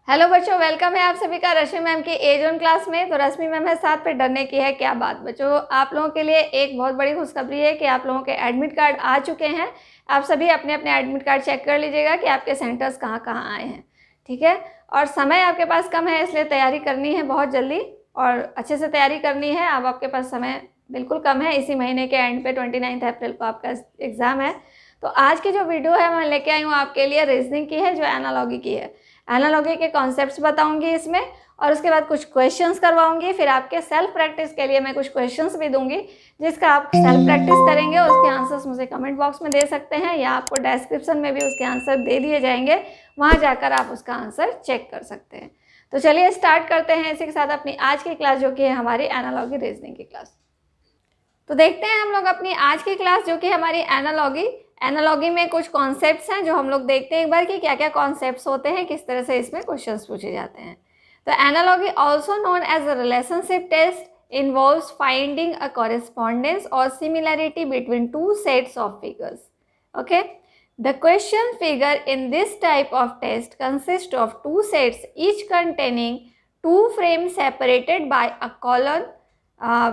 Hello बच्चों, welcome है आप सभी का रश्मि मैम की एज ऑन क्लास में। तो रश्मि मैम है साथ पे, डरने की है क्या बात। बच्चों, आप लोगों के लिए एक बहुत बड़ी खुशखबरी है कि आप लोगों के एडमिट कार्ड आ चुके हैं। आप सभी अपने अपने एडमिट कार्ड चेक कर लीजिएगा कि आपके सेंटर्स कहाँ कहाँ आए हैं, ठीक है। और समय आपके पास कम है, इसलिए तैयारी करनी है बहुत जल्दी और अच्छे से तैयारी करनी है। अब आपके पास समय बिल्कुल कम है, इसी महीने के एंड पे 29 अप्रैल को आपका एग्ज़ाम है। तो आज की जो वीडियो है मैं लेके आई हूँ आपके लिए रीजनिंग की है, जो एनालॉजी की है। एनालॉजी के कॉन्सेप्ट्स बताऊंगी इसमें, और उसके बाद कुछ क्वेश्चंस करवाऊंगी। फिर आपके सेल्फ प्रैक्टिस के लिए मैं कुछ क्वेश्चंस भी दूंगी, जिसका आप सेल्फ प्रैक्टिस करेंगे और उसके आंसर्स मुझे कमेंट बॉक्स में दे सकते हैं, या आपको डिस्क्रिप्शन में भी उसके आंसर दे दिए जाएंगे, वहाँ जाकर आप उसका आंसर चेक कर सकते हैं। तो चलिए स्टार्ट करते हैं इसी के साथ अपनी आज की क्लास, जो कि है हमारी एनालॉजी रीजनिंग की क्लास। तो देखते हैं हम लोग अपनी आज की क्लास, जो कि हमारी एनालॉजी में कुछ कॉन्सेप्ट्स हैं जो हम लोग देखते हैं एक बार कि क्या क्या कॉन्सेप्ट्स होते हैं, किस तरह से इसमें क्वेश्चंस पूछे जाते हैं। तो analogy also known as a relationship test involves finding a correspondence और similarity between two sets of figures. Okay, the question figure in this type of test consist of two sets each containing two frames separated by a colon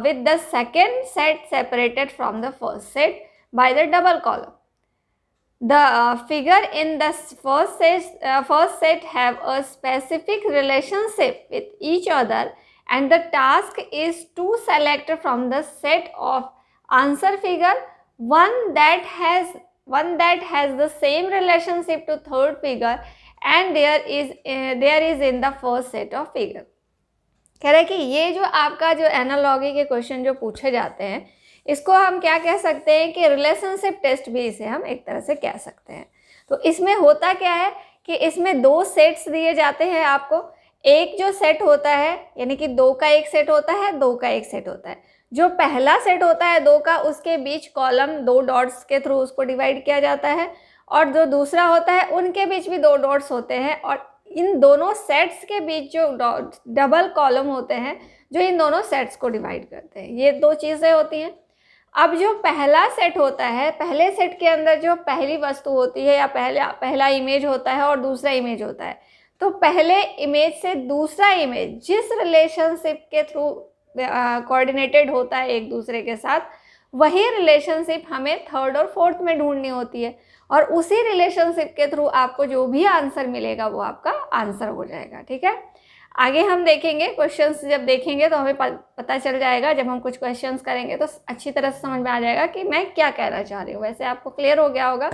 with the second set separated from the first set by the double column. The figure in the first set have a specific relationship with each other, and the task is to select from the set of answer figure one that has the same relationship to third figure, and there is in the first set of figure. कह रहा है कि ये जो आपका जो analogy के question जो पूछे जाते हैं, इसको हम क्या कह सकते हैं कि रिलेशनशिप टेस्ट भी इसे हम एक तरह से कह सकते हैं। तो इसमें होता क्या है कि इसमें दो सेट्स दिए जाते हैं आपको। एक जो सेट होता है, यानी कि दो का एक सेट होता है, दो का एक सेट होता है। जो पहला सेट होता है दो का, उसके बीच कॉलम दो डॉट्स के थ्रू उसको डिवाइड किया जाता है, और जो दूसरा होता है उनके बीच भी दो डॉट्स होते हैं, और इन दोनों सेट्स के बीच जो डबल कॉलम होते हैं जो इन दोनों सेट्स को डिवाइड करते हैं। ये दो चीज़ें होती हैं। अब जो पहला सेट होता है, पहले सेट के अंदर जो पहली वस्तु होती है या पहला इमेज होता है और दूसरा इमेज होता है, तो पहले इमेज से दूसरा इमेज जिस रिलेशनशिप के थ्रू कोऑर्डिनेटेड होता है एक दूसरे के साथ, वही रिलेशनशिप हमें थर्ड और फोर्थ में ढूंढनी होती है, और उसी रिलेशनशिप के थ्रू आपको जो भी आंसर मिलेगा वो आपका आंसर हो जाएगा। ठीक है, आगे हम देखेंगे क्वेश्चंस, जब देखेंगे तो हमें पता चल जाएगा। जब हम कुछ क्वेश्चंस करेंगे तो अच्छी तरह से समझ में आ जाएगा कि मैं क्या कहना चाह रही हूँ। वैसे आपको क्लियर हो गया होगा,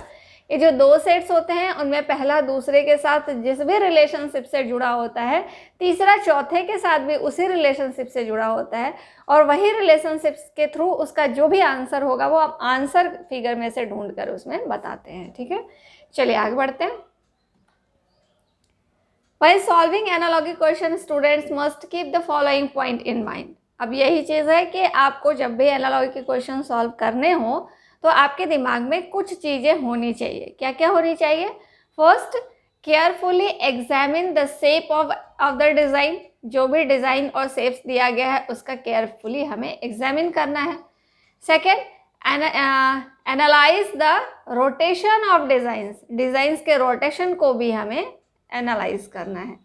ये जो दो सेट्स होते हैं उनमें पहला दूसरे के साथ जिस भी रिलेशनशिप से जुड़ा होता है, तीसरा चौथे के साथ भी उसी रिलेशनशिप से जुड़ा होता है, और वही रिलेशनशिप के थ्रू उसका जो भी आंसर होगा वो आप आंसर फिगर में से ढूंढ कर उसमें बताते हैं। ठीक है, चलिए आगे बढ़ते हैं। While solving analogy question, students must keep the following point in mind. अब यही चीज़ है कि आपको जब भी एनालॉजी के क्वेश्चन सॉल्व करने हो तो आपके दिमाग में कुछ चीज़ें होनी चाहिए। क्या क्या होनी चाहिए? First, carefully examine the shape of the design. जो भी डिज़ाइन और शेप्स दिया गया है उसका केयरफुली हमें एग्जामिन करना है। Second, analyse the rotation of designs के रोटेशन को भी हमें एनालाइज करना है।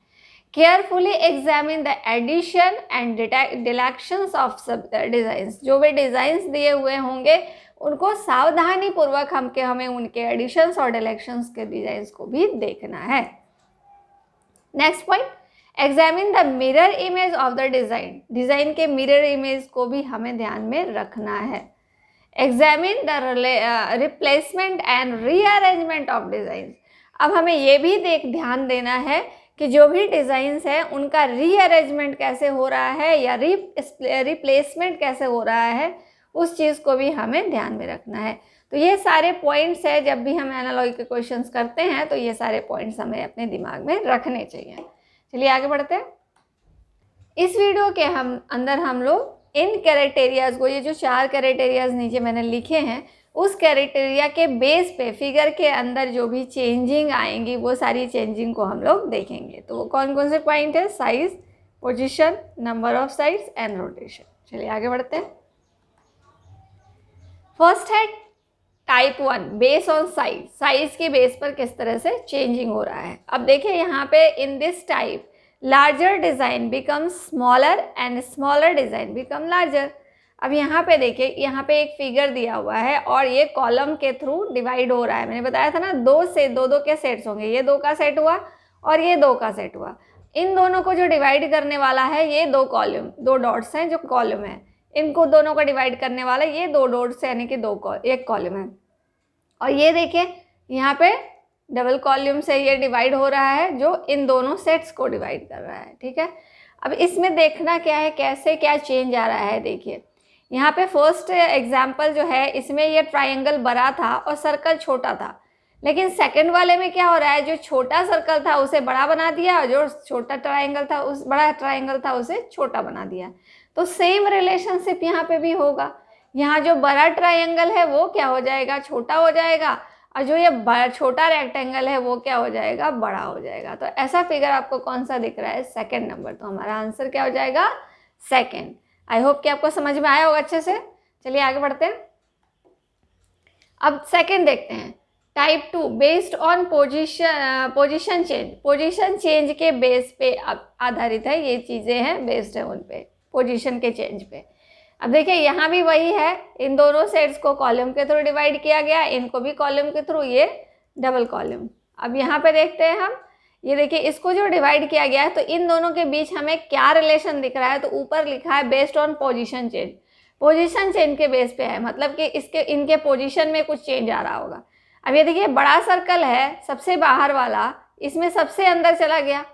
Carefully examine the addition and deletions of sub designs. जो भी डिज़ाइंस दिए हुए होंगे उनको सावधानी पूर्वक हमें उनके एडिशंस और डिलेक्शंस के डिज़ाइंस को भी देखना है। Next point, examine the mirror image of the design के मिरर इमेज को भी हमें ध्यान में रखना है। Examine the replacement and rearrangement of designs. अब हमें ये भी ध्यान देना है कि जो भी डिज़ाइंस हैं उनका रीअरेंजमेंट कैसे हो रहा है या रिप्लेसमेंट कैसे हो रहा है, उस चीज़ को भी हमें ध्यान में रखना है। तो ये सारे पॉइंट्स हैं, जब भी हम एनालॉजी के क्वेश्चंस करते हैं तो ये सारे पॉइंट्स हमें अपने दिमाग में रखने चाहिए। चलिए आगे बढ़ते हैं। इस वीडियो के अंदर हम लोग इन क्राइटेरियाज को, ये जो 4 क्राइटेरियाज नीचे मैंने लिखे हैं, उस क्राइटेरिया के बेस पे फिगर के अंदर जो भी चेंजिंग आएंगी वो सारी चेंजिंग को हम लोग देखेंगे। तो वो कौन कौन से पॉइंट है? Size, position, number of sides and rotation. चलिए आगे बढ़ते हैं। फर्स्ट है type 1 base on size, size के बेस पर किस तरह से चेंजिंग हो रहा है। अब देखिए यहाँ पे इन this type larger design become smaller and smaller design become larger. अब यहाँ पे देखिए, यहाँ पे एक फिगर दिया हुआ है और ये कॉलम के थ्रू डिवाइड हो रहा है। मैंने बताया था ना, दो से दो के सेट्स होंगे, ये 2 का सेट हुआ और ये 2 का सेट हुआ। इन दोनों को जो डिवाइड करने वाला है ये 2 कॉलम, 2 डॉट्स हैं जो कॉलम है, इनको दोनों को डिवाइड करने वाला ये 2 डॉट्स यानी कि एक कॉलम है। और ये देखिए यहाँ पे डबल कॉलम से ये डिवाइड हो रहा है जो इन दोनों सेट्स को डिवाइड कर रहा है, ठीक है। अब इसमें देखना क्या है, कैसे क्या चेंज आ रहा है। देखिए यहाँ पे फर्स्ट एग्जाम्पल जो है इसमें ये ट्राइंगल बड़ा था और सर्कल छोटा था, लेकिन सेकंड वाले में क्या हो रहा है, जो छोटा सर्कल था उसे बड़ा बना दिया और जो छोटा ट्राइंगल था उस बड़ा ट्राइंगल था उसे छोटा बना दिया। तो सेम रिलेशनशिप यहाँ पे भी होगा। यहाँ जो बड़ा ट्राइंगल है वो क्या हो जाएगा, छोटा हो जाएगा, और जो ये छोटा रेक्टेंगल है वो क्या हो जाएगा, बड़ा हो जाएगा। तो ऐसा फिगर आपको कौन सा दिख रहा है, सेकंड नंबर। तो हमारा आंसर क्या हो जाएगा, सेकंड। आई होप कि आपको समझ में आया होगा अच्छे से। चलिए आगे बढ़ते हैं। अब सेकंड देखते हैं, type 2 based on position change. Position change के बेस पे आधारित है, ये चीज़ें हैं बेस्ड है उन पे, पोजीशन के चेंज पे। अब देखिए यहाँ भी वही है, इन दोनों सेट्स को कॉलम के थ्रू डिवाइड किया गया, इनको भी कॉलम के थ्रू, ये डबल कॉलम। अब यहाँ पे देखते हैं हम, ये देखिए इसको जो डिवाइड किया गया है तो इन दोनों के बीच हमें क्या रिलेशन दिख रहा है, तो ऊपर लिखा है based on position change. Position change के बेस पे है, मतलब कि इनके पोजीशन में कुछ चेंज आ रहा होगा। अब ये देखिए बड़ा सर्कल है सबसे बाहर वाला, इसमें सबसे अंदर चला गया,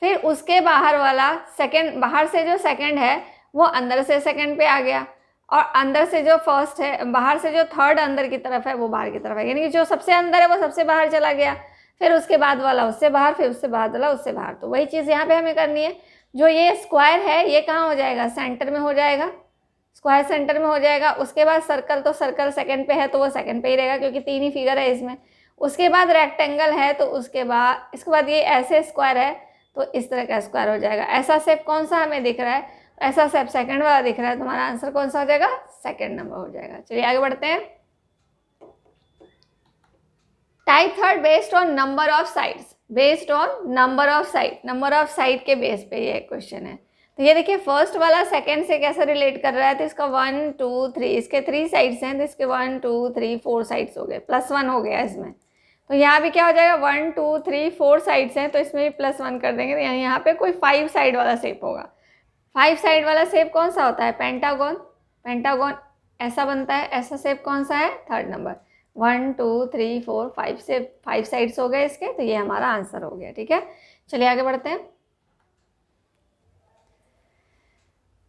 फिर उसके बाहर वाला सेकंड, बाहर से जो सेकंड है वो अंदर से सेकंड पे आ गया, और अंदर से जो फर्स्ट है, बाहर से जो थर्ड अंदर की तरफ है वो बाहर की तरफ है, यानी कि जो सबसे अंदर है वो सबसे बाहर चला गया, फिर उसके बाद वाला उससे बाहर, फिर उससे बाद वाला उससे बाहर। तो वही चीज़ यहाँ पे हमें करनी है। जो ये स्क्वायर है ये कहाँ हो जाएगा, सेंटर में हो जाएगा, स्क्वायर सेंटर में हो जाएगा। उसके बाद सर्कल, तो सर्कल सेकंड पे है तो वो सेकंड पे ही रहेगा क्योंकि 3 ही फिगर है इसमें। उसके बाद रेक्टेंगल है तो इसके बाद ये ऐसे स्क्वायर है तो इस तरह का स्क्वायर हो जाएगा। ऐसा शेप कौन सा हमें दिख रहा है, ऐसा शेप सेकंड वाला दिख रहा है, तुम्हारा आंसर कौन सा हो जाएगा, सेकंड नंबर हो जाएगा। चलिए आगे बढ़ते हैं। Type 3 based on number of sides. Based on number of side, number of side के बेस पे ये क्वेश्चन है। तो ये देखिए फर्स्ट वाला सेकंड से कैसे रिलेट कर रहा है, तो इसका 1 2 3, इसके 3 साइड्स हैं तो इसके 1 2 3 4 साइड्स हो गए, +1 हो गया इसमें। तो यहाँ भी क्या हो जाएगा, 1 2 3 4 साइड्स हैं तो इसमें भी +1 कर देंगे, तो यहाँ पे कोई 5 साइड वाला शेप होगा। 5 साइड वाला शेप कौन सा होता है, पेंटागन। पेंटागन ऐसा बनता है, ऐसा शेप कौन सा है, थर्ड नंबर। 1 2 3 4 5 से 5 साइड्स हो गए इसके, तो ये हमारा आंसर हो गया, ठीक है। चलिए आगे बढ़ते हैं।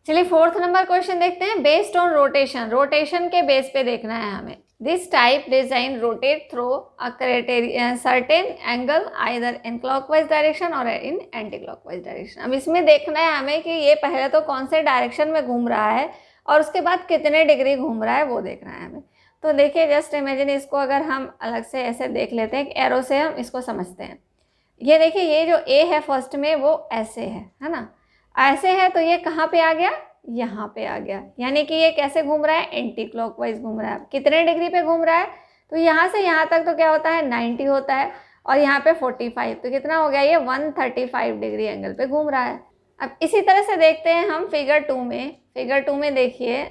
चलिए फोर्थ नंबर क्वेश्चन देखते हैं, बेस्ड ऑन रोटेशन। रोटेशन के बेस पे देखना है हमें। This type design rotate through a certain angle either in clockwise direction और इन एंटी क्लॉकवाइज डायरेक्शन। अब इसमें देखना है हमें कि ये पहले तो कौन से डायरेक्शन में घूम रहा है और उसके बाद कितने डिग्री घूम रहा है वो देखना है हमें। तो देखिए जस्ट इमेजिन, इसको अगर हम अलग से ऐसे देख लेते हैं, एरो से हम इसको समझते हैं। ये देखिए ये जो ए है फर्स्ट में वो ऐसे है ना, ऐसे है तो ये कहाँ पे आ गया, यहाँ पे आ गया, यानी कि ये कैसे घूम रहा है, एंटी क्लॉकवाइज घूम रहा है। कितने डिग्री पे घूम रहा है, तो यहाँ से यहाँ तक तो क्या होता है 90 होता है, और यहाँ पे 45, तो कितना हो गया, ये 135 डिग्री एंगल पे घूम रहा है। अब इसी तरह से देखते हैं हम फिगर 2 में। फिगर 2 में देखिए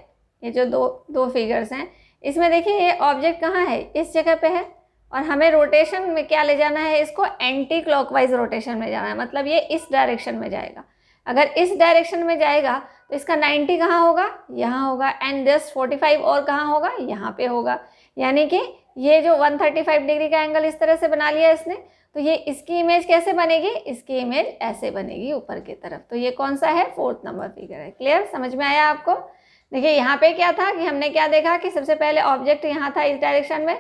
ये जो दो फिगर्स हैं, इसमें देखिए ये ऑब्जेक्ट कहाँ है, इस जगह पे है, और हमें रोटेशन में क्या ले जाना है, इसको एंटी क्लॉकवाइज रोटेशन में जाना है, मतलब ये इस डायरेक्शन में जाएगा। अगर इस डायरेक्शन में जाएगा तो इसका 90 कहाँ होगा, यहाँ होगा, एंड जस्ट 45 और कहाँ होगा, यहाँ पे होगा। यानी कि ये जो 135 डिग्री का एंगल इस तरह से बना लिया इसने, तो ये इसकी इमेज कैसे बनेगी, इसकी इमेज ऐसे बनेगी ऊपर की तरफ। तो ये कौन सा है, फोर्थ नंबर फिगर है। क्लियर, समझ में आया आपको। देखिए यहाँ पे क्या था कि हमने क्या देखा कि सबसे पहले ऑब्जेक्ट यहाँ था इस डायरेक्शन में,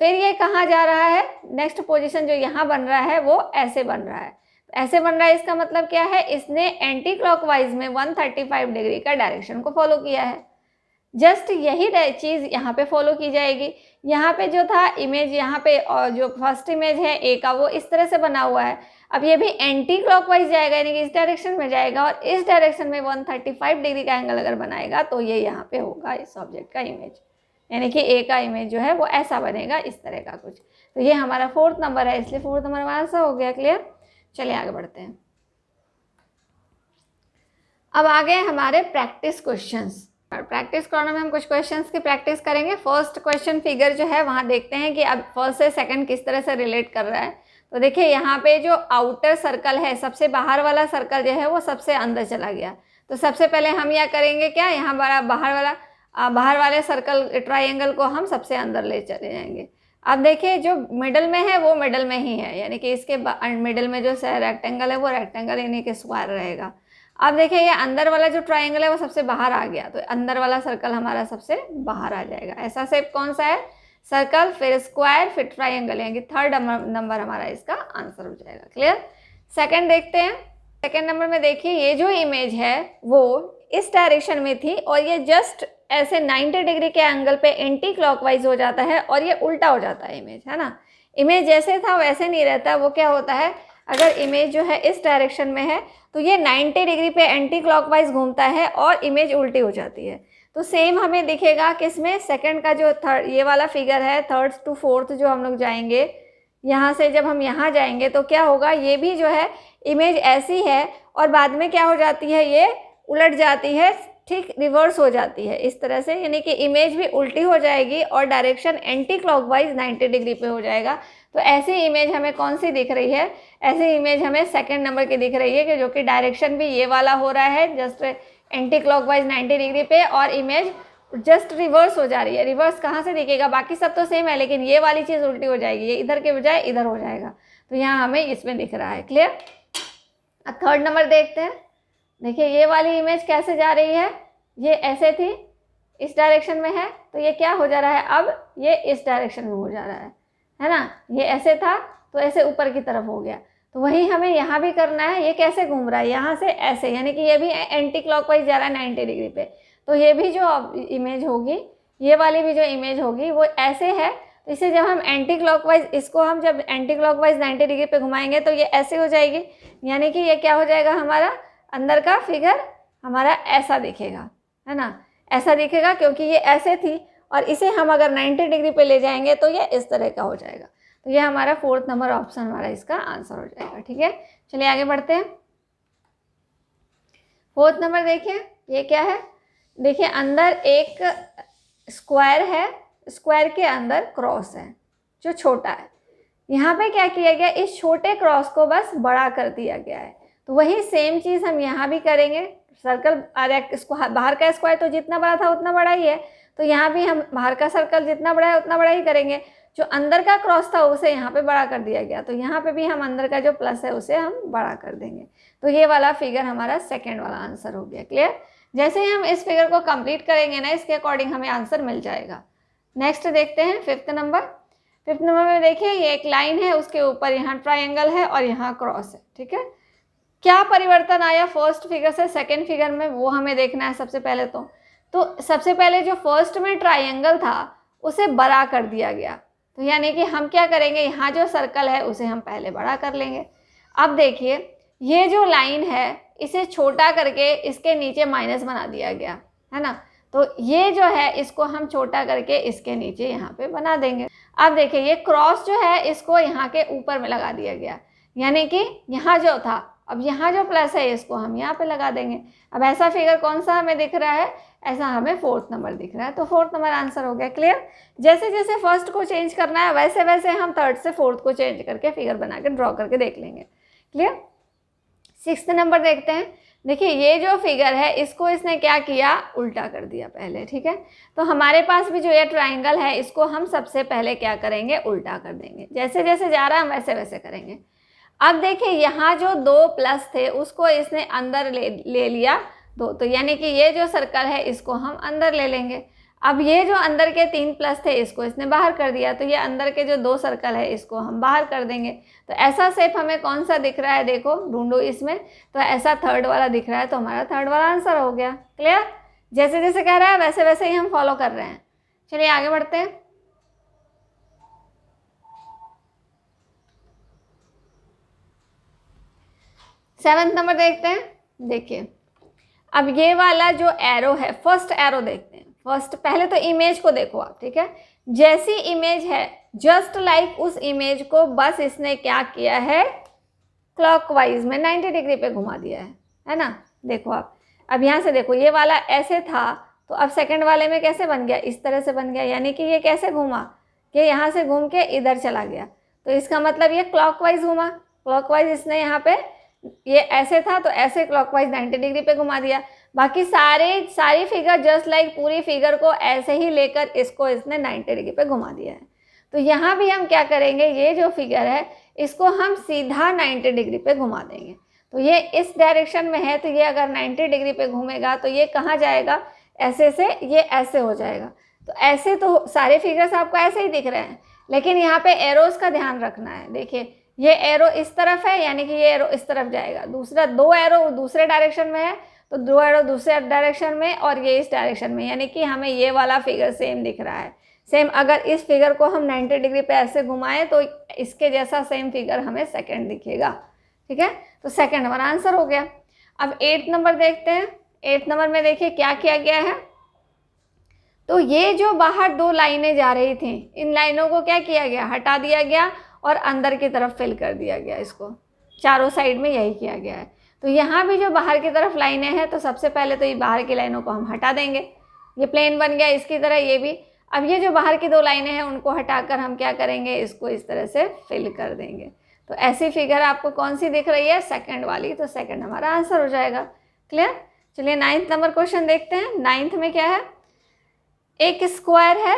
फिर ये कहाँ जा रहा है, नेक्स्ट पोजीशन जो यहाँ बन रहा है वो ऐसे बन रहा है। ऐसे बन रहा है, इसका मतलब क्या है, इसने एंटी क्लॉकवाइज में 135 डिग्री का डायरेक्शन को फॉलो किया है। जस्ट यही चीज़ यहाँ पे फॉलो की जाएगी। यहाँ पे जो था इमेज, यहाँ पे और जो फर्स्ट इमेज है ए का वो इस तरह से बना हुआ है। अब ये भी एंटी क्लॉकवाइज जाएगा, यानी कि इस डायरेक्शन में जाएगा, और इस डायरेक्शन में 135 डिग्री का एंगल अगर बनाएगा तो ये यहाँ पे होगा इस ऑब्जेक्ट का इमेज। यानी कि ए का इमेज जो है वो ऐसा बनेगा, इस तरह का कुछ। तो ये हमारा 4th नंबर है, इसलिए 4th नंबर हमारा आंसर हो गया। क्लियर? चलिए आगे बढ़ते हैं। अब आ गए हमारे प्रैक्टिस क्वेश्चंस। प्रैक्टिस कॉर्नर में हम कुछ क्वेश्चंस की प्रैक्टिस करेंगे। फर्स्ट क्वेश्चन फिगर जो है वहाँ देखते हैं कि अब फर्स्ट से सेकंड किस तरह से रिलेट कर रहा है। तो देखिए यहाँ पे जो आउटर सर्कल है, सबसे बाहर वाला सर्कल जो है वो सबसे अंदर चला गया। तो सबसे पहले हम यह करेंगे क्या, यहाँ बाहर वाले सर्कल ट्राइंगल को हम सबसे अंदर ले चले जाएंगे। अब देखिए जो मिडल में है वो मिडल में ही है, यानी कि इसके मिडल में जो रेक्टेंगल है वो रेक्टेंगल यानी कि स्क्वायर रहेगा। अब देखिए ये अंदर वाला जो ट्राइंगल है वो सबसे बाहर आ गया, तो अंदर वाला सर्कल हमारा सबसे बाहर आ जाएगा। ऐसा शेप कौन सा है, सर्कल, फिर स्क्वायर, फिर ट्राइंगल, यानी कि 3rd नंबर हमारा इसका आंसर हो जाएगा। क्लियर? सेकंड देखते हैं। सेकंड नंबर में देखिए ये जो इमेज है वो इस डायरेक्शन में थी और ये जस्ट ऐसे 90 डिग्री के एंगल पे एंटी क्लॉकवाइज हो जाता है और ये उल्टा हो जाता है इमेज, है ना। इमेज जैसे था वैसे नहीं रहता, वो क्या होता है, अगर इमेज जो है इस डायरेक्शन में है तो ये 90 डिग्री पे एंटी क्लॉकवाइज घूमता है और इमेज उल्टी हो जाती है। तो सेम हमें दिखेगा किसमें, सेकंड का जो थर्ड ये वाला फिगर है, 3rd to 4th जो हम लोग जाएंगे, यहाँ से जब हम यहाँ जाएंगे तो क्या होगा, ये भी जो है इमेज ऐसी है और बाद में क्या हो जाती है, ये उलट जाती है, ठीक रिवर्स हो जाती है इस तरह से, यानी कि इमेज भी उल्टी हो जाएगी और डायरेक्शन एंटी क्लॉकवाइज 90 डिग्री पे हो जाएगा। तो ऐसी इमेज हमें कौन सी दिख रही है, ऐसी इमेज हमें सेकंड नंबर की दिख रही है कि जो कि डायरेक्शन भी ये वाला हो रहा है जस्ट एंटी क्लॉकवाइज 90 डिग्री पे और इमेज जस्ट रिवर्स हो जा रही है। रिवर्स कहाँ से दिखेगा, बाकी सब तो सेम है लेकिन ये वाली चीज़ उल्टी हो जाएगी, ये इधर के बजाय इधर हो जाएगा। तो यहाँ हमें इसमें दिख रहा है। क्लियर? अब 3rd नंबर देखते हैं। देखिए ये वाली इमेज कैसे जा रही है, ये ऐसे थी, इस डायरेक्शन में है, तो ये क्या हो जा रहा है, अब ये इस डायरेक्शन में हो जा रहा है ना। ये ऐसे था तो ऐसे ऊपर की तरफ हो गया, तो वही हमें यहाँ भी करना है। ये कैसे घूम रहा है, यहाँ से ऐसे, यानी कि ये भी एंटी क्लॉकवाइज जा रहा है 90 डिग्री पे। तो ये भी जो इमेज होगी, ये वाली भी जो इमेज होगी वो ऐसे है। तो इसे जब हम एंटी क्लॉकवाइज, इसको हम जब एंटी क्लॉकवाइज 90 डिग्री पे घुमाएंगे तो ये ऐसे हो जाएगी, यानी कि ये क्या हो जाएगा, हमारा अंदर का फिगर हमारा ऐसा दिखेगा, है ना, ऐसा दिखेगा क्योंकि ये ऐसे थी और इसे हम अगर 90 डिग्री पे ले जाएंगे तो ये इस तरह का हो जाएगा। तो ये हमारा 4th नंबर ऑप्शन हमारा इसका आंसर हो जाएगा। ठीक है, चलिए आगे बढ़ते हैं। 4th नंबर देखिए ये क्या है, देखिए अंदर एक स्क्वायर है, स्क्वायर के अंदर क्रॉस है जो छोटा है। यहाँ पे क्या किया गया, इस छोटे क्रॉस को बस बड़ा कर दिया गया है। तो वही सेम चीज़ हम यहाँ भी करेंगे। सर्कल बाहर का स्क्वायर तो जितना बड़ा था उतना बड़ा ही है, तो यहाँ भी हम बाहर का सर्कल जितना बड़ा है उतना बड़ा ही करेंगे। जो अंदर का क्रॉस था उसे यहाँ पे बड़ा कर दिया गया, तो यहाँ पे भी हम अंदर का जो प्लस है उसे हम बड़ा कर देंगे। तो ये वाला फिगर हमारा सेकेंड वाला आंसर हो गया। क्लियर? जैसे ही हम इस फिगर को कंप्लीट करेंगे ना, इसके अकॉर्डिंग हमें आंसर मिल जाएगा। नेक्स्ट देखते हैं 5th नंबर। 5th नंबर में देखिए ये एक लाइन है, उसके ऊपर यहाँ ट्राइंगल है और यहाँ क्रॉस है। ठीक है, क्या परिवर्तन आया फर्स्ट फिगर से सेकंड फिगर में, वो हमें देखना है सबसे पहले। तो सबसे पहले जो फर्स्ट में ट्राइंगल था उसे बड़ा कर दिया गया, तो यानी कि हम क्या करेंगे, यहाँ जो सर्कल है उसे हम पहले बड़ा कर लेंगे। अब देखिए ये जो लाइन है इसे छोटा करके इसके नीचे माइनस बना दिया गया, है ना। तो ये जो है इसको हम छोटा करके इसके नीचे यहाँ पे बना देंगे। अब देखिए ये क्रॉस जो है इसको यहाँ के ऊपर में लगा दिया गया, यानी कि यहाँ जो था, अब यहाँ जो प्लस है इसको हम यहाँ पे लगा देंगे। अब ऐसा फिगर कौन सा हमें दिख रहा है, ऐसा हमें 4th नंबर दिख रहा है। तो 4th नंबर आंसर हो गया। क्लियर? जैसे जैसे फर्स्ट को चेंज करना है वैसे वैसे हम 3rd से 4th को चेंज करके फिगर बना के ड्रॉ करके देख लेंगे। क्लियर? 6th नंबर देखते हैं। देखिए ये जो फिगर है इसको इसने क्या किया, उल्टा कर दिया पहले। ठीक है, तो हमारे पास भी जो ये ट्राइंगल है इसको हम सबसे पहले क्या करेंगे, उल्टा कर देंगे। जैसे जैसे जा रहा है हम वैसे वैसे करेंगे। अब देखिए यहाँ जो 2 प्लस थे उसको इसने अंदर ले लिया 2, तो यानी कि ये जो सर्कल है इसको हम अंदर ले लेंगे। अब ये जो अंदर के 3 प्लस थे इसको इसने बाहर कर दिया, तो ये अंदर के जो 2 सर्कल है इसको हम बाहर कर देंगे। तो ऐसा शेप हमें कौन सा दिख रहा है, देखो ढूंढो इसमें, तो ऐसा 3rd वाला दिख रहा है, तो हमारा 3rd वाला आंसर हो गया। क्लियर? जैसे जैसे कह रहा है वैसे वैसे ही हम फॉलो कर रहे हैं। चलिए आगे बढ़ते हैं। 7th नंबर देखते हैं। देखिए अब ये वाला जो एरो है, फर्स्ट एरो देखते हैं। फर्स्ट पहले तो इमेज को देखो आप, ठीक है। जैसी इमेज है जस्ट लाइक उस इमेज को बस इसने क्या किया है, क्लॉकवाइज में 90 डिग्री पे घुमा दिया है ना। देखो आप, अब यहाँ से देखो, ये वाला ऐसे था तो अब सेकंड वाले में कैसे बन गया, इस तरह से बन गया, यानी कि ये कैसे घूमा, कि यहाँ से घूम के इधर चला गया। तो इसका मतलब ये क्लॉकवाइज घूमा, क्लॉकवाइज इसने यहाँ पे, ये ऐसे था तो ऐसे क्लॉकवाइज 90 डिग्री पे घुमा दिया। बाकी सारी फिगर जस्ट लाइक पूरी फिगर को ऐसे ही लेकर इसको इसने 90 डिग्री पे घुमा दिया है। तो यहाँ भी हम क्या करेंगे, ये जो फिगर है इसको हम सीधा 90 डिग्री पे घुमा देंगे। तो ये इस डायरेक्शन में है, तो ये अगर 90 डिग्री पे घूमेगा तो ये कहाँ जाएगा, ऐसे से ये ऐसे हो जाएगा। तो ऐसे तो सारे फिगर्स आपको ऐसे ही दिख रहे हैं, लेकिन यहाँ पे एरोस का ध्यान रखना है। देखिए ये एरो इस तरफ है, यानी कि ये एरो इस तरफ जाएगा। दूसरा 2 एरो दूसरे डायरेक्शन में है, तो 2 एरो दूसरे डायरेक्शन में और ये इस डायरेक्शन में, यानी कि हमें ये वाला फिगर सेम दिख रहा है। सेम अगर इस फिगर को हम 90 डिग्री पे ऐसे घुमाएं तो इसके जैसा सेम फिगर हमें सेकंड दिखेगा, ठीक है। तो सेकंड हमारा आंसर हो गया। अब 8 नंबर देखते हैं। 8 नंबर में देखिए क्या किया गया है। तो ये जो बाहर 2 लाइनें जा रही थी, इन लाइनों को क्या किया गया, हटा दिया गया और अंदर की तरफ फिल कर दिया गया। इसको चारों साइड में यही किया गया है। तो यहाँ भी जो बाहर की तरफ लाइनें हैं, तो सबसे पहले तो ये बाहर की लाइनों को हम हटा देंगे, ये प्लेन बन गया इसकी तरह ये भी। अब ये जो बाहर की 2 लाइनें हैं उनको हटाकर हम क्या करेंगे, इसको इस तरह से फिल कर देंगे। तो ऐसी फिगर आपको कौन सी दिख रही है, सेकंड वाली। तो सेकंड हमारा आंसर हो जाएगा। क्लियर। चलिए 9th नंबर क्वेश्चन देखते हैं। 9th में क्या है, एक स्क्वायर है,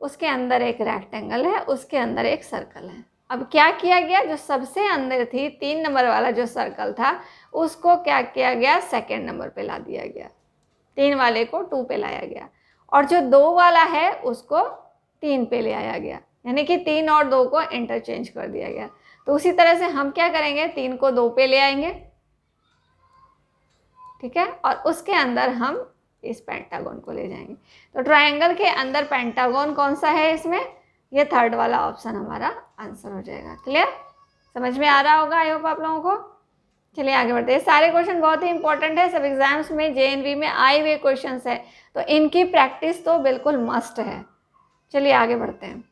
उसके अंदर एक रेक्टेंगल है, उसके अंदर एक सर्कल है। अब क्या किया गया, जो सबसे अंदर थी 3 नंबर वाला जो सर्कल था उसको क्या किया गया, सेकंड नंबर पे ला दिया गया, 3 वाले को 2 पे लाया गया, और जो 2 वाला है उसको 3 पे ले आया गया, यानी कि 3 और 2 को इंटरचेंज कर दिया गया। तो उसी तरह से हम क्या करेंगे, 3 को 2 पे ले आएंगे, ठीक है, और उसके अंदर हम इस पेंटागन को ले जाएंगे। तो ट्रायंगल के अंदर पेंटागन कौन सा है इसमें, ये 3rd वाला ऑप्शन हमारा आंसर हो जाएगा। क्लियर, समझ में आ रहा होगा आई होप आप लोगों को। चलिए आगे बढ़ते हैं। सारे क्वेश्चन बहुत ही इंपॉर्टेंट है, सब एग्जाम्स में JNV में आए हुए क्वेश्चंस है, तो इनकी प्रैक्टिस तो बिल्कुल मस्ट है। चलिए आगे बढ़ते हैं।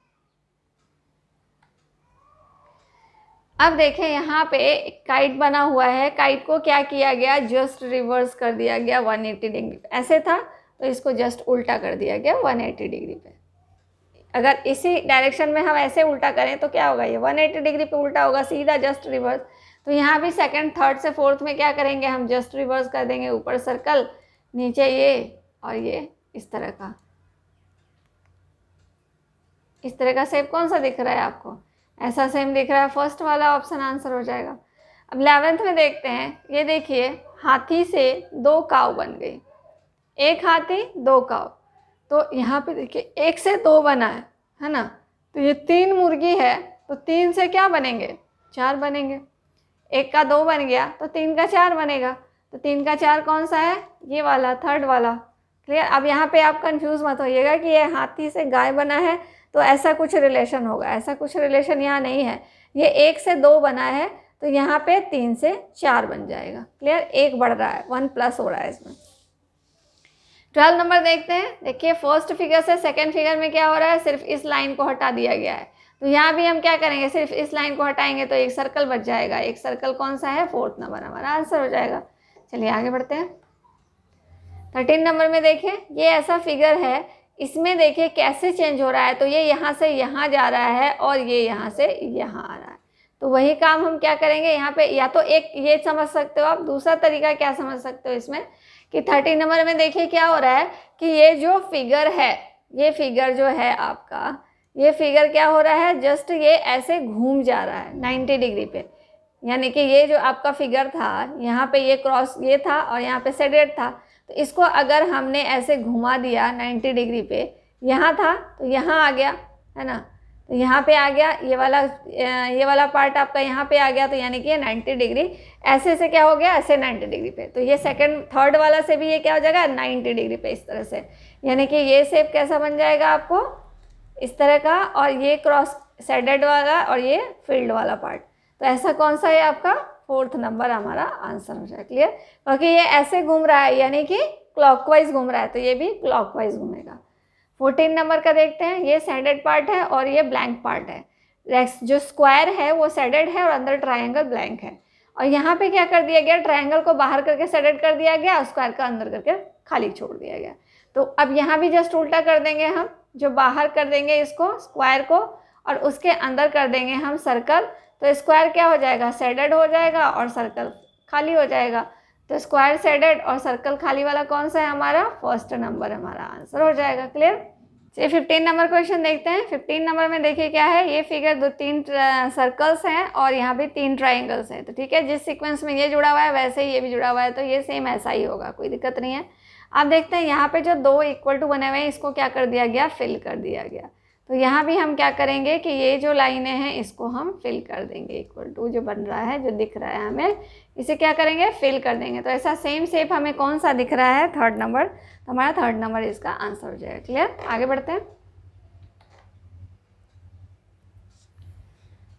अब देखें यहाँ पे काइट बना हुआ है, काइट को क्या किया गया, जस्ट रिवर्स कर दिया गया 180 डिग्री। ऐसे था तो इसको जस्ट उल्टा कर दिया गया 180 डिग्री पे। अगर इसी डायरेक्शन में हम ऐसे उल्टा करें तो क्या होगा, ये 180 डिग्री पे उल्टा होगा, सीधा जस्ट रिवर्स। तो यहाँ भी 2nd 3rd से 4th में क्या करेंगे, हम जस्ट रिवर्स कर देंगे, ऊपर सर्कल, नीचे ये और ये इस तरह का। इस तरह का शेप कौन सा दिख रहा है आपको, ऐसा सेम दिख रहा है, फर्स्ट वाला ऑप्शन आंसर हो जाएगा। अब 11th में देखते हैं। ये देखिए हाथी से 2 काव बन गई, एक हाथी 2 काव। तो यहाँ पे देखिए 1 से 2 बना है ना, तो ये 3 मुर्गी है, तो 3 से क्या बनेंगे, 4 बनेंगे। 1 का 2 बन गया तो 3 का 4 बनेगा। तो 3 का 4 कौन सा है, ये वाला 3rd वाला। क्लियर। अब यहाँ पे आप कंफ्यूज मत होइएगा कि ये हाथी से गाय बना है तो ऐसा कुछ रिलेशन होगा, ऐसा कुछ रिलेशन यहाँ नहीं है। ये 1 से 2 बना है तो यहाँ पे 3 से 4 बन जाएगा। क्लियर, 1 बढ़ रहा है, 1 प्लस हो रहा है इसमें। 12 नंबर देखते हैं। देखिए फर्स्ट फिगर से सेकंड फिगर में क्या हो रहा है, सिर्फ इस लाइन को हटा दिया गया है। तो यहाँ भी हम क्या करेंगे, सिर्फ इस लाइन को हटाएंगे तो एक सर्कल बच जाएगा। एक सर्कल कौन सा है, 4th नंबर हमारा आंसर हो जाएगा। चलिए आगे बढ़ते हैं। 13 नंबर में देखिए ये ऐसा फिगर है, इसमें देखिए कैसे चेंज हो रहा है। तो ये यहाँ से यहाँ जा रहा है और ये यहाँ से यहाँ आ रहा है। तो वही काम हम क्या करेंगे यहाँ पे, या तो एक ये समझ सकते हो आप, दूसरा तरीका क्या समझ सकते हो इसमें कि 13 नंबर में देखिए क्या हो रहा है कि ये जो फिगर है, ये फिगर जो है आपका, ये फिगर क्या हो रहा है, जस्ट ये ऐसे घूम जा रहा है 90 डिग्री पे। यानी कि ये जो आपका फिगर था, यहाँ पे ये क्रॉस ये था और यहाँ पे सेडेड था, तो इसको अगर हमने ऐसे घुमा दिया 90 डिग्री पे, यहाँ था तो यहाँ आ गया है ना, तो यहाँ पे आ गया, ये वाला पार्ट आपका यहाँ पे आ गया, तो यानी कि ये 90 डिग्री ऐसे से क्या हो गया, ऐसे 90 डिग्री पे। तो ये 2nd 3rd वाला से भी ये क्या हो जाएगा 90 डिग्री पे इस तरह से। यानी कि ये शेप कैसा बन जाएगा आपको, इस तरह का, और ये क्रॉस सेडेड वाला और ये फील्ड वाला पार्ट। तो ऐसा कौन सा है आपका, 4th नंबर हमारा आंसर हो जाएगा। क्लियर, क्योंकि ये ऐसे घूम रहा है यानी कि क्लॉकवाइज घूम रहा है तो ये भी क्लॉकवाइज घूमेगा। 14 नंबर का देखते हैं, ये शेडेड पार्ट है और ये ब्लैंक पार्ट है। जो स्क्वायर है वो शेडेड है और अंदर ट्रायंगल ब्लैंक है। और यहाँ पे क्या कर दिया गया, ट्रायंगल को बाहर करके शेडेड कर दिया गया, स्क्वायर का अंदर करके खाली छोड़ दिया गया। तो अब यहाँ भी जस्ट उल्टा कर देंगे हम, जो बाहर कर देंगे इसको स्क्वायर को और उसके अंदर कर देंगे हम सर्कल। तो स्क्वायर क्या हो जाएगा, शेडेड हो जाएगा और सर्कल खाली हो जाएगा। तो स्क्वायर शेडेड और सर्कल खाली वाला कौन सा है हमारा, फर्स्ट नंबर हमारा आंसर हो जाएगा। क्लियर। चलिए 15 नंबर क्वेश्चन देखते हैं। 15 नंबर में देखिए क्या है, ये फिगर 3 सर्कल्स हैं और यहाँ पे 3 ट्राइंगल्स हैं। तो ठीक है, जिस सीक्वेंस में ये जुड़ा हुआ है वैसे ही ये भी जुड़ा हुआ है, तो ये सेम ऐसा ही होगा, कोई दिक्कत नहीं है। अब देखते हैं यहाँ पे जो 2 इक्वल टू बने हुए हैं इसको क्या कर दिया गया, फिल कर दिया गया। तो यहाँ भी हम क्या करेंगे कि ये जो लाइनें हैं इसको हम फिल कर देंगे, इक्वल टू जो बन रहा है, जो दिख रहा है हमें, इसे क्या करेंगे, फिल कर देंगे। तो ऐसा सेम शेप हमें कौन सा दिख रहा है, 3rd नंबर। तो हमारा 3rd नंबर इसका आंसर हो जाएगा। क्लियर। आगे बढ़ते हैं।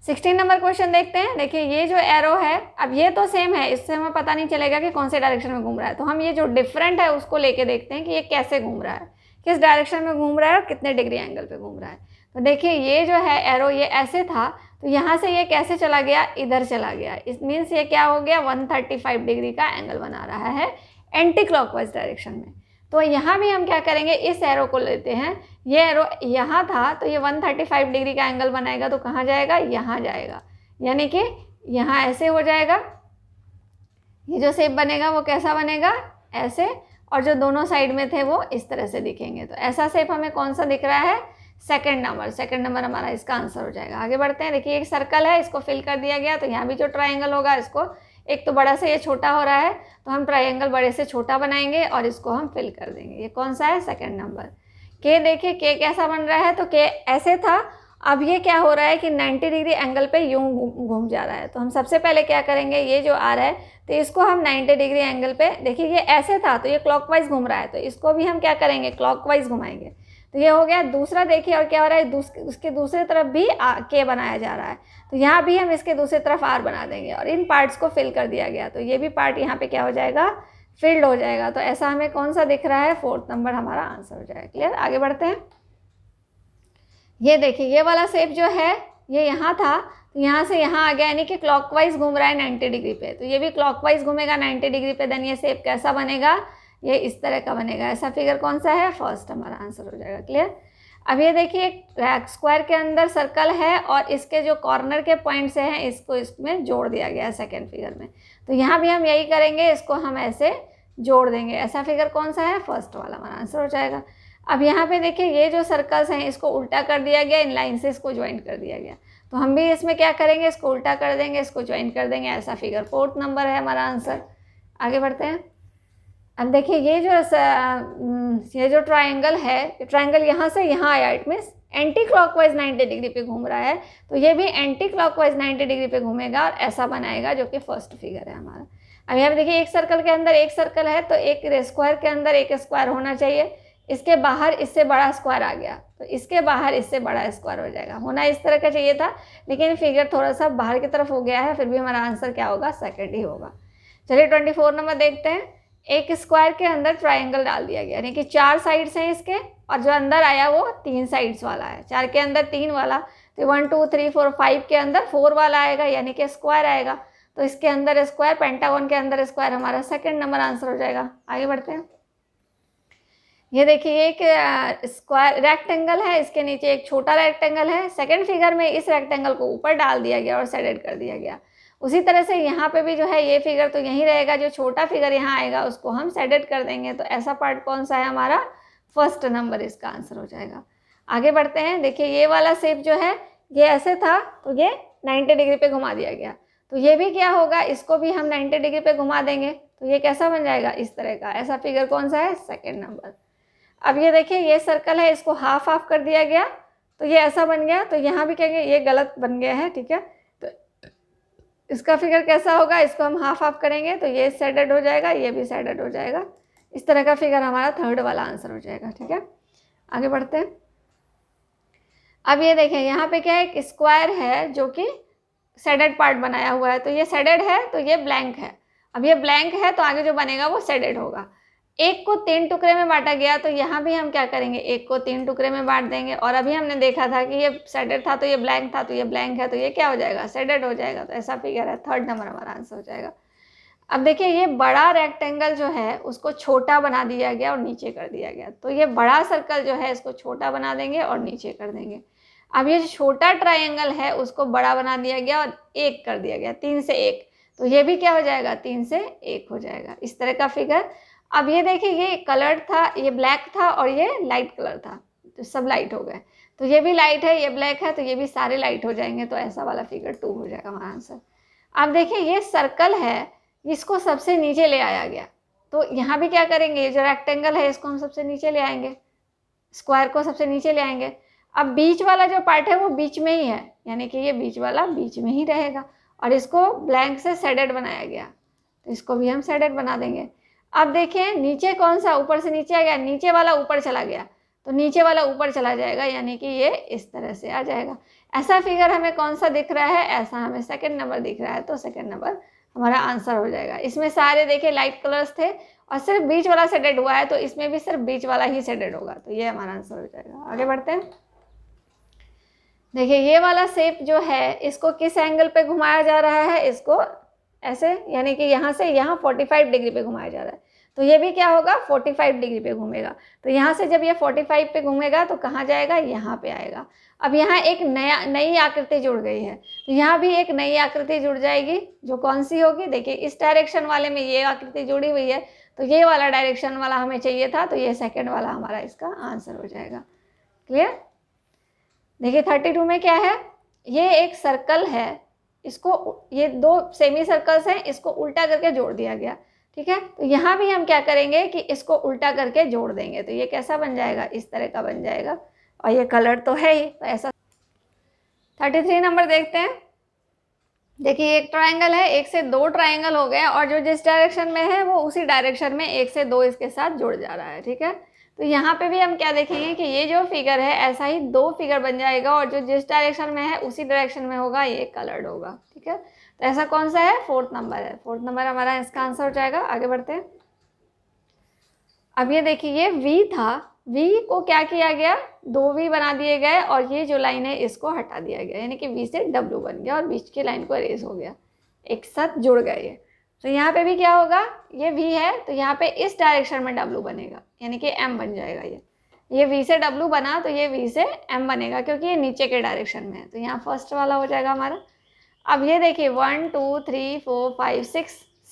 16 नंबर क्वेश्चन देखते हैं। देखिए ये जो एरो है, अब ये तो सेम है, इससे हमें पता नहीं चलेगा कि कौन से डायरेक्शन में घूम रहा है। तो हम ये जो डिफरेंट है उसको लेके देखते हैं कि ये कैसे घूम रहा है, किस डायरेक्शन में घूम रहा है और कितने डिग्री एंगल पे घूम रहा है। तो देखिए ये जो है एरो, ये ऐसे था, तो यहाँ से ये कैसे चला गया, इधर चला गया। इस मीन्स ये क्या हो गया, 135 डिग्री का एंगल बना रहा है एंटी क्लॉकवाइज डायरेक्शन में। तो यहाँ भी हम क्या करेंगे, इस एरो को लेते हैं, ये एरो यहाँ था तो ये 135 डिग्री का एंगल बनाएगा, तो कहाँ जाएगा, यहाँ जाएगा, यानी कि यहाँ ऐसे हो जाएगा। ये जो शेप बनेगा वो कैसा बनेगा, ऐसे, और जो दोनों साइड में थे वो इस तरह से दिखेंगे। तो ऐसा शेप हमें कौन सा दिख रहा है, 2nd नंबर। 2nd नंबर हमारा इसका आंसर हो जाएगा। आगे बढ़ते हैं। देखिए एक सर्कल है, इसको फिल कर दिया गया, तो यहाँ भी जो ट्राइंगल होगा इसको, एक तो बड़ा से ये छोटा हो रहा है तो हम ट्राइंगल बड़े से छोटा बनाएंगे और इसको हम फिल कर देंगे। ये कौन सा है, 2nd नंबर। के देखिए के कैसा बन रहा है, तो के ऐसे था, अब ये क्या हो रहा है कि 90 डिग्री एंगल पे यूं घूम जा रहा है। तो हम सबसे पहले क्या करेंगे, ये जो आ रहा है तो इसको हम 90 डिग्री एंगल पे, देखिए ये ऐसे था तो ये क्लॉकवाइज घूम रहा है, तो इसको भी हम क्या करेंगे, क्लॉकवाइज घुमाएंगे। तो ये हो गया दूसरा। देखिए और क्या हो रहा है, उसके दूसरी तरफ भी के बनाया जा रहा है, तो यहाँ भी हम इसके दूसरी तरफ आर बना देंगे और इन पार्ट्स को फिल कर दिया गया। तो ये भी पार्ट यहाँ पे क्या हो जाएगा, फिल्ड हो जाएगा। तो ऐसा हमें कौन सा दिख रहा है, 4th नंबर हमारा आंसर हो जाएगा। क्लियर। आगे बढ़ते हैं। ये देखिए ये वाला शेप जो है ये यहाँ था, तो यहाँ से यहाँ आ गया, यानी कि क्लॉकवाइज घूम रहा है 90 डिग्री पे, तो ये भी क्लॉकवाइज घूमेगा 90 डिग्री पे। देन ये शेप कैसा बनेगा, ये इस तरह का बनेगा। ऐसा फिगर कौन सा है, 1st हमारा आंसर हो जाएगा। क्लियर। अब ये देखिए एक स्क्वायर के अंदर सर्कल है और इसके जो कॉर्नर के पॉइंट्स हैं इसको इसमें जोड़ दिया गया है 2nd फिगर में। तो यहाँ भी हम यही करेंगे, इसको हम ऐसे जोड़ देंगे। ऐसा फिगर कौन सा है, 1st वाला हमारा आंसर हो जाएगा। अब यहाँ पे देखिए ये जो सर्कल्स हैं इसको उल्टा कर दिया गया, इन लाइन से इसको ज्वाइन कर दिया गया। तो हम भी इसमें क्या करेंगे, इसको उल्टा कर देंगे, इसको ज्वाइन कर देंगे। ऐसा फिगर 4th नंबर है हमारा आंसर। आगे बढ़ते हैं। अब देखिए ये जो ट्राइंगल है, ट्राइंगल यहाँ से यहाँ आया, it means anti clockwise 90 degree पे घूम रहा है, तो ये भी एंटी क्लॉकवाइज 90 डिग्री पे घूमेगा और ऐसा बनाएगा, जो कि 1st फिगर है हमारा। अब यहाँ पे देखिए एक सर्कल के अंदर एक सर्कल है, तो एक स्क्वायर के अंदर एक स्क्वायर होना चाहिए। इसके बाहर इससे बड़ा स्क्वायर आ गया, तो इसके बाहर इससे बड़ा स्क्वायर हो जाएगा। होना इस तरह का चाहिए था, लेकिन फिगर थोड़ा सा बाहर की तरफ हो गया है, फिर भी हमारा आंसर क्या होगा, 2nd ही होगा। चलिए 24 नंबर देखते हैं। एक स्क्वायर के अंदर ट्राइंगल डाल दिया गया, यानी कि 4 साइड्स हैं इसके, और जो अंदर आया वो 3 साइड्स वाला है। 4 के अंदर 3 वाला, तो 1 2 3 4 5 के अंदर 4 वाला आएगा, यानी कि स्क्वायर आएगा। तो इसके अंदर स्क्वायर, पेंटागन के अंदर स्क्वायर, हमारा 2nd नंबर आंसर हो जाएगा। आगे बढ़ते हैं। ये देखिए एक स्क्वायर रेक्टेंगल है, इसके नीचे एक छोटा रेक्टेंगल है। 2nd फिगर में इस रेक्टेंगल को ऊपर डाल दिया गया और शेडेड कर दिया गया। उसी तरह से यहाँ पे भी जो है ये फिगर तो यहीं रहेगा, जो छोटा फिगर यहाँ आएगा उसको हम शेडेड कर देंगे। तो ऐसा पार्ट कौन सा है हमारा, 1st नंबर इसका आंसर हो जाएगा। आगे बढ़ते हैं। देखिए ये वाला शेप जो है ये ऐसे था, तो ये 90 डिग्री पे घुमा दिया गया। तो ये भी क्या होगा, इसको भी हम 90 डिग्री पे घुमा देंगे, तो ये कैसा बन जाएगा, इस तरह का। ऐसा फिगर कौन सा है, 2nd नंबर। अब ये देखिए ये सर्कल है, इसको हाफ हाफ कर दिया गया, तो ये ऐसा बन गया। तो यहाँ भी कहेंगे ये गलत बन गया है, ठीक है, तो इसका फिगर कैसा होगा, इसको हम हाफ हाफ करेंगे तो ये शेडेड हो जाएगा, ये भी शेडेड हो जाएगा। इस तरह का फिगर हमारा 3rd वाला आंसर हो जाएगा। ठीक है, आगे बढ़ते हैं। अब ये देखें यहाँ पे क्या है, एक स्क्वायर है जो कि शेडेड पार्ट बनाया हुआ है, तो ये शेडेड है तो ये ब्लैंक है। अब ये ब्लैंक है तो आगे जो बनेगा वो शेडेड होगा। एक को 3 टुकड़े में बांटा गया, तो यहाँ भी हम क्या करेंगे, एक को 3 टुकड़े में बांट देंगे। और अभी हमने देखा था कि ये शेडेड था तो ये ब्लैंक था, तो ये ब्लैंक है तो ये क्या हो जाएगा, शेडेड हो जाएगा। तो ऐसा फिगर है, थर्ड नंबर हमारा आंसर हो जाएगा। अब देखिए ये बड़ा रेक्टेंगल जो है उसको छोटा बना दिया गया और नीचे कर दिया गया, तो ये बड़ा सर्कल जो है इसको छोटा बना देंगे और नीचे कर देंगे। अब ये जो छोटा ट्रायंगल है उसको बड़ा बना दिया गया और एक कर दिया गया, 3 से 1, तो ये भी क्या हो जाएगा, 3 से 1 हो जाएगा, इस तरह का फिगर। अब ये देखिए ये कलर था, ये ब्लैक था और ये लाइट कलर था, तो सब लाइट हो गए, तो ये भी लाइट है, ये ब्लैक है, तो ये भी सारे लाइट हो जाएंगे, तो ऐसा वाला फिगर 2 हो जाएगा हमारा आंसर। अब देखिए ये सर्कल है, इसको सबसे नीचे ले आया गया, तो यहाँ भी क्या करेंगे, ये जो रेक्टेंगल है इसको हम सबसे नीचे ले आएंगे, स्क्वायर को सबसे नीचे ले आएंगे। अब बीच वाला जो पार्ट है वो बीच में ही है, यानी कि ये बीच वाला बीच में ही रहेगा, और इसको ब्लैंक से शेडेड बनाया गया, तो इसको भी हम शेडेड बना देंगे। अब देखिए नीचे कौन सा, ऊपर से नीचे आ गया, नीचे वाला ऊपर चला गया, तो नीचे वाला ऊपर चला जाएगा, यानी कि ये इस तरह से आ जाएगा। ऐसा फिगर हमें कौन सा दिख रहा है, ऐसा हमें सेकंड नंबर दिख रहा है, तो सेकंड नंबर हमारा आंसर हो जाएगा। इसमें सारे देखिए लाइट कलर्स थे और सिर्फ बीच वाला शेडेड हुआ है, तो इसमें भी सिर्फ बीच वाला ही शेडेड होगा, तो ये हमारा आंसर हो जाएगा। आगे बढ़ते हैं। देखिए ये वाला शेप जो है इसको किस एंगल पे घुमाया जा रहा है, इसको ऐसे, यानी कि यहाँ से यहाँ 45 डिग्री पे घुमाया जा रहा है, तो ये भी क्या होगा, 45 डिग्री पे घूमेगा। तो यहाँ से जब ये 45 पे घूमेगा तो कहाँ जाएगा, यहाँ पे आएगा। अब यहाँ एक नई आकृति जुड़ गई है, तो यहाँ भी एक नई आकृति जुड़ जाएगी, जो कौन सी होगी, देखिए इस डायरेक्शन वाले में ये आकृति जुड़ी हुई है, तो ये वाला डायरेक्शन वाला हमें चाहिए था, तो ये सेकेंड वाला हमारा इसका आंसर हो जाएगा। क्लियर। देखिए 32 में क्या है, ये एक सर्कल है, इसको ये 2 सेमी सर्कल्स हैं, इसको उल्टा करके जोड़ दिया गया, ठीक है। तो यहाँ भी हम क्या करेंगे कि इसको उल्टा करके जोड़ देंगे, तो ये कैसा बन जाएगा, इस तरह का बन जाएगा, और ये कलर तो है ही, तो ऐसा। 33 नंबर देखते हैं। देखिए एक ट्रायंगल है, 1 से 2 ट्रायंगल हो गए, और जो जिस डायरेक्शन में है वो उसी डायरेक्शन में 1 से 2 इसके साथ जुड़ जा रहा है, ठीक है। तो यहाँ पे भी हम क्या देखेंगे कि ये जो फिगर है ऐसा ही 2 फिगर बन जाएगा, और जो जिस डायरेक्शन में है उसी डायरेक्शन में होगा, ये कलर्ड होगा, ठीक है। तो ऐसा कौन सा है, 4th नंबर है, 4th नंबर हमारा इसका आंसर हो जाएगा। आगे बढ़ते हैं। अब ये देखिए ये V था, V को क्या किया गया, 2 V बना दिए गए, और ये जो लाइन है इसको हटा दिया गया, यानी कि V से W बन गया और बीच की लाइन को इरेज हो गया, एक साथ जुड़ गए ये। तो यहाँ पे भी क्या होगा, ये V है तो यहाँ पे इस डायरेक्शन में W बनेगा, यानी कि M बन जाएगा। ये V से W बना तो ये V से M बनेगा, क्योंकि ये नीचे के डायरेक्शन में है, तो यहाँ फर्स्ट वाला हो जाएगा हमारा। अब ये देखिए 1 2 3 4 5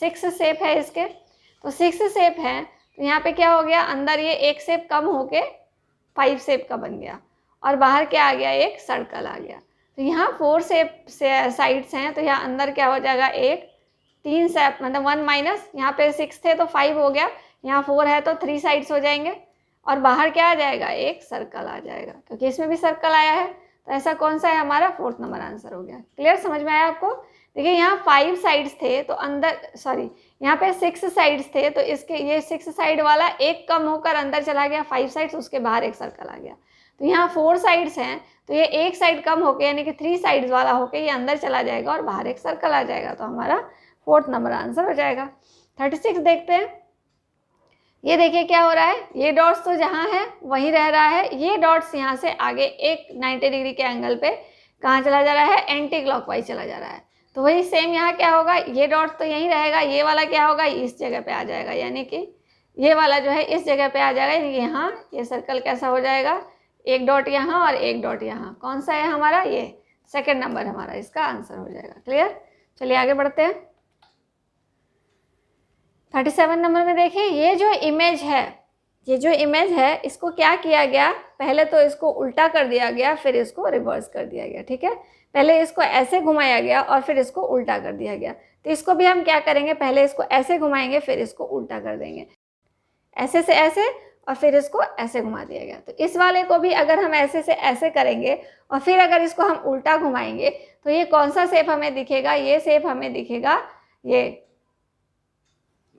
6 शेप है इसके, तो 6 शेप है, तो यहाँ पे क्या हो गया, अंदर ये एक शेप कम होके 5 शेप का बन गया, और बाहर क्या आ गया, एक सर्कल आ गया। तो यहाँ 4 शेप से साइड्स हैं, तो यहाँ अंदर क्या हो जाएगा, एक 3 शेप, मतलब 1 माइनस, यहाँ पे 6 थे तो 5 हो गया, यहाँ 4 है तो 3 साइड्स हो जाएंगे, और बाहर क्या आ जाएगा, एक सर्कल आ जाएगा, क्योंकि इसमें भी सर्कल आया है। तो ऐसा कौन सा है हमारा, 4th नंबर आंसर हो गया। क्लियर, समझ में आया आपको। देखिए यहाँ 5 साइड्स थे, तो अंदर सॉरी यहाँ पे 6 साइड्स थे, तो इसके ये 6 साइड वाला एक कम होकर अंदर चला गया 5 साइड्स, उसके बाहर एक सर्कल आ गया। तो यहाँ 4 साइड्स हैं, तो ये एक साइड कम होके यानी कि 3 साइड्स वाला होके ये अंदर चला जाएगा और बाहर एक सर्कल आ जाएगा, तो हमारा 4th नंबर आंसर हो जाएगा। 36 देखते हैं। ये देखिए क्या हो रहा है, ये डॉट्स तो जहाँ है वहीं रह रहा है, ये डॉट्स यहाँ से आगे एक 90 डिग्री के एंगल पे कहाँ चला जा रहा है, एंटी क्लॉकवाइज चला जा रहा है। तो वही सेम यहाँ क्या होगा, ये डॉट तो यहीं रहेगा, ये वाला क्या होगा, इस जगह पे आ जाएगा, यानी कि ये वाला जो है इस जगह पे आ जाएगा, यानी कि यहाँ ये सर्कल कैसा हो जाएगा, एक डॉट यहाँ और एक डॉट यहाँ। कौन सा है हमारा, ये सेकेंड नंबर हमारा इसका आंसर हो जाएगा। क्लियर, चलिए आगे बढ़ते हैं। 37 नंबर में देखिए ये जो इमेज है इसको क्या किया गया, पहले तो इसको उल्टा कर दिया गया, फिर इसको रिवर्स कर दिया गया, ठीक है। पहले इसको ऐसे घुमाया गया और फिर इसको उल्टा कर दिया गया। तो इसको भी हम क्या करेंगे, पहले इसको ऐसे घुमाएंगे फिर इसको उल्टा कर देंगे, ऐसे से ऐसे और फिर इसको ऐसे घुमा दिया गया। तो इस वाले को भी अगर हम ऐसे से ऐसे करेंगे और फिर अगर इसको हम उल्टा घुमाएंगे तो ये कौन सा शेप हमें दिखेगा, ये शेप हमें दिखेगा ये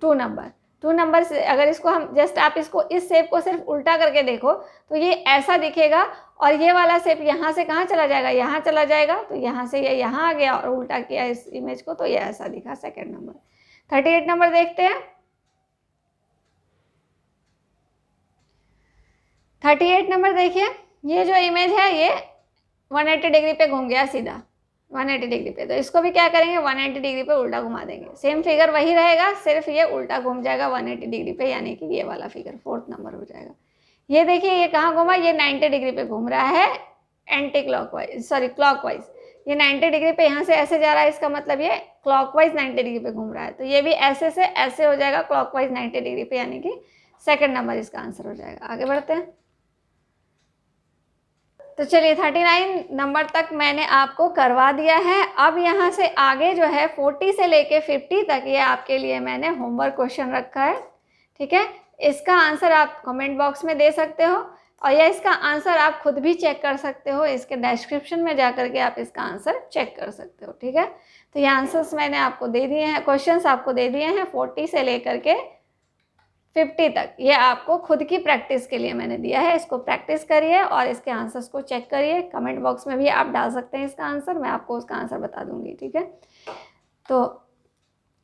2 नंबर से। अगर इसको हम जस्ट आप इसको इस शेप को सिर्फ उल्टा करके देखो तो ये ऐसा दिखेगा, और ये वाला शेप यहाँ से कहाँ चला जाएगा, यहाँ चला जाएगा, तो यहाँ से ये यहाँ आ गया और उल्टा किया इस इमेज को, तो ये ऐसा दिखा सेकेंड नंबर। 38 नंबर देखते हैं। 38 नंबर देखिए, ये जो इमेज है ये 180 डिग्री पे घूम गया सीधा 180 डिग्री पे, तो इसको भी क्या करेंगे 180 डिग्री पे उल्टा घुमा देंगे। सेम फिगर वही रहेगा, सिर्फ ये उल्टा घूम जाएगा 180 डिग्री पे, यानी कि ये वाला फिगर 4th नंबर हो जाएगा। ये देखिए ये कहाँ घूमा, ये 90 डिग्री पे घूम रहा है एंटी क्लॉकवाइज, सॉरी क्लॉकवाइज। ये 90 डिग्री पे यहाँ से ऐसे जा रहा है, इसका मतलब ये क्लॉकवाइज 90 डिग्री पे घूम रहा है, तो ये भी ऐसे से ऐसे हो जाएगा क्लॉकवाइज 90 डिग्री पे, यानी कि 2nd नंबर इसका आंसर हो जाएगा। आगे बढ़ते हैं। तो चलिए 39 नंबर तक मैंने आपको करवा दिया है। अब यहाँ से आगे जो है 40 से लेके 50 तक ये आपके लिए मैंने होमवर्क क्वेश्चन रखा है, ठीक है। इसका आंसर आप कमेंट बॉक्स में दे सकते हो, और या इसका आंसर आप खुद भी चेक कर सकते हो, इसके डिस्क्रिप्शन में जा करके आप इसका आंसर चेक कर सकते हो, ठीक है। तो ये आंसर्स मैंने आपको दे दिए हैं, क्वेश्चंस आपको दे दिए हैं 40 से लेकर के 50 तक। ये आपको खुद की प्रैक्टिस के लिए मैंने दिया है, इसको प्रैक्टिस करिए और इसके आंसर्स को चेक करिए। कमेंट बॉक्स में भी आप डाल सकते हैं इसका आंसर, मैं आपको उसका आंसर बता दूंगी, ठीक है। तो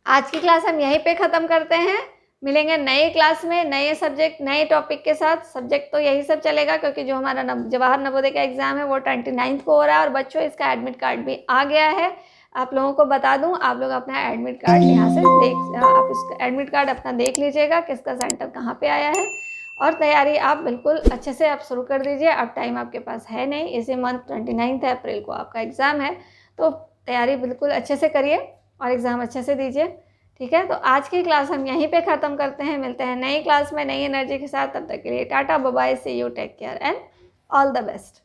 आज की क्लास हम यहीं पे ख़त्म करते हैं, मिलेंगे नई क्लास में नए सब्जेक्ट नए टॉपिक के साथ। सब्जेक्ट तो यही सब चलेगा, क्योंकि जो हमारा जवाहर नवोदय का एग्ज़ाम है वो 29 को हो रहा है, और बच्चों इसका एडमिट कार्ड भी आ गया है। आप लोगों को बता दूं, आप लोग अपना एडमिट कार्ड यहाँ से आप इसका एडमिट कार्ड अपना देख लीजिएगा किसका सेंटर कहाँ पे आया है, और तैयारी आप बिल्कुल अच्छे से आप शुरू कर दीजिए। अब टाइम आपके पास है नहीं, इसी मंथ 29 अप्रैल को आपका एग्ज़ाम है, तो तैयारी बिल्कुल अच्छे से करिए और एग्ज़ाम अच्छे से दीजिए, ठीक है। तो आज की क्लास हम यहीं पे ख़त्म करते हैं, मिलते हैं नई क्लास में नई एनर्जी के साथ। तब तक के लिए tata bye bye, see you, take care and all the best.